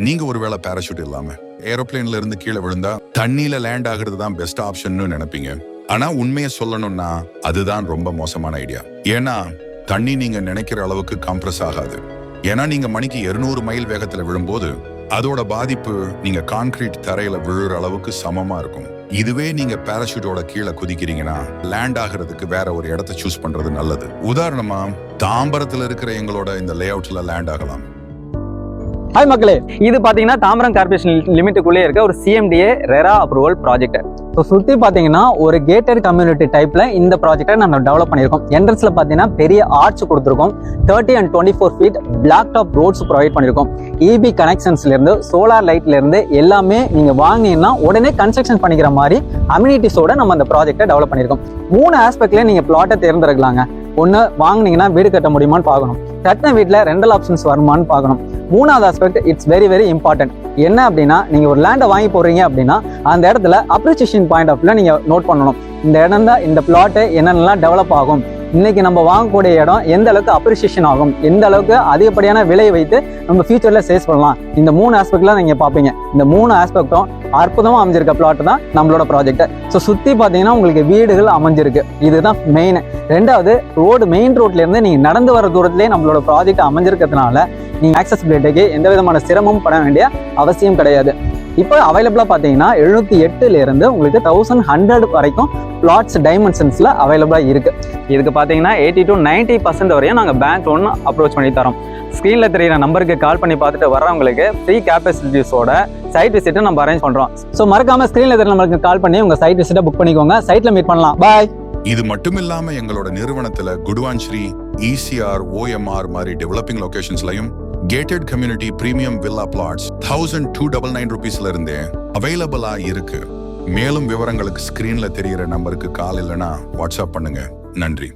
நீங்க ஒருவேளை பேராஷூட் இல்லாம ஏரோப்ளேன்ல இருந்து கீழே விழுந்தா தண்ணியில லேண்ட் ஆகுறது தான் பெஸ்ட் ஆப்ஷன் நினைப்பீங்க. ஆனா உண்மையை சொல்லணும்னா அதுதான் ரொம்ப மோசமான ஐடியா. ஏன்னா தண்ணி நீங்க நினைக்கிற அளவுக்கு கம்ப்ரஸ் ஆகாது. ஏன்னா நீங்க மணிக்கு 200 மைல் வேகத்துல விழும்போது அதோட பாதிப்பு நீங்க கான்கிரீட் தரையில விழுற அளவுக்கு சமமா இருக்கும். இதுவே நீங்க பேராஷூட்டோட கீழே குதிக்கிறீங்கன்னா லேண்ட் ஆகிறதுக்கு வேற ஒரு இடத்த சூஸ் பண்றது நல்லது. உதாரணமா தாம்பரத்துல இருக்கிற எங்களோட இந்த லே அவுட்ல லேண்ட் ஆகலாம். ஹாய் மக்களே, இது பார்த்தீங்கன்னா தாம்பரம் கார்பரேஷன் லிமிட்டுக்குள்ளே இருக்க ஒரு CMDA RERA approval project. So சுற்றி பார்த்தீங்கன்னா ஒரு கேட்டட் கம்யூனிட்டி டைப்பில் இந்த ப்ராஜெக்டை நம்ம டெவலப் பண்ணியிருக்கோம். என்ட்ரன்ஸில் பார்த்தீங்கன்னா பெரிய ஆர்ச் கொடுத்துருக்கோம். 30 and 24 feet black top roads provide பண்ணியிருக்கோம். EB கனெக்ஷன்ஸ்லேருந்து சோலார் லைட்லேருந்து எல்லாமே நீங்கள் வாங்கினீங்கன்னா உடனே கன்ஸ்ட்ரக்ஷன் பண்ணிக்கிற மாதிரி அம்யூனிட்டிஸோட நம்ம அந்த ப்ராஜெக்டை டெவலப் பண்ணியிருக்கோம். 3 ஆஸ்பெக்ட்லேயே நீங்கள் பிளாட்டை தேர்ந்தெடுக்கலாங்க. ஒன்று, வாங்கினீங்கன்னா வீடு கட்ட முடியுமான்னு பார்க்கணும். கட்டின வீட்டில் ரெண்டல் ஆப்ஷன்ஸ் வருமானு பார்க்கணும். 3வது aspect it's very very important. என்ன அப்படின்னா, நீங்கள் ஒரு லேண்டை வாங்கி போடுறீங்க அப்படின்னா அந்த இடத்துல அப்ரிசியேஷன் பாயிண்ட் ஆஃப் வியூல நீங்கள் நோட் பண்ணணும். இந்த இடம் தான், இந்த பிளாட்டு என்னென்னலாம் டெவலப் ஆகும், இன்னைக்கு நம்ம வாங்கக்கூடிய இடம் எந்த அளவுக்கு அப்ரிசியேஷன் ஆகும், எந்த அளவுக்கு அதிகப்படியான விலையை வைத்து நம்ம ஃபியூச்சர்ல சேல்ஸ் பண்ணலாம். இந்த 3 ஆஸ்பெக்ட்ல நீங்க பாப்பீங்க. இந்த 3 ஆஸ்பெக்டும் அற்புதமா அமைஞ்சிருக்க பிளாட் தான் நம்மளோட ப்ராஜெக்ட். ஸோ சுத்தி பாத்தீங்கன்னா உங்களுக்கு வீடுகள் அமைஞ்சிருக்கு. இதுதான் மெயின். 2வது, ரோடு மெயின் ரோட்ல இருந்து நீங்க நடந்து வர தூரத்திலேயே நம்மளோட ப்ராஜெக்ட் அமைஞ்சிருக்கிறதுனால நீங்க ஆக்சசிபிலிட்டிக்கு எந்த விதமான சிரமமும் பட வேண்டிய அவசியம் கிடையாது. இப்போ அவைலபிளா பாத்தீங்கன்னா 708 இருந்து உங்களுக்கு 1100 வரைக்கும் பிளாட்ஸ் டைமென்ஷன்ஸ்ல அவைலபிளா இருக்கு. இதுக்கு பாத்தீங்கன்னா 80 to 90% வரையும் நாங்க பேங்க் லோன் அப்ரோச் பண்ணி தரோம். ஸ்க்ரீன்ல தெரியுற நம்பருக்கு கால் பண்ணி பார்த்துட்டு வர்றவங்களுக்கு ஃப்ரீ கேப்பசிட்டிஸோட சைட் விசிட்டை நம்ம அரேஞ்ச் பண்றோம். ஸோ மறக்காம ஸ்க்ரீன்ல தெரியுற நம்பருக்கு கால் பண்ணி உங்க சைட் விசிட்டை புக் பண்ணிக்கோங்க. சைட்ல மீட் பண்ணலாம். பாய். இது மட்டும் இல்லாம எங்களோட நிறுவனத்துல குடுவான்ஸ்ரீ, ECR, OMR மாதிரி டெவலப்பிங் லொகேஷன்ஸ்லயும் gated community premium villa plots 1299 ரூபீஸ்ல இருந்தே அவைலபிளா இருக்கு. மேலும் விவரங்களுக்கு ஸ்கிரீன்ல தெரிகிற நம்பருக்கு கால் இல்லைன்னா வாட்ஸ்அப் பண்ணுங்க. நன்றி.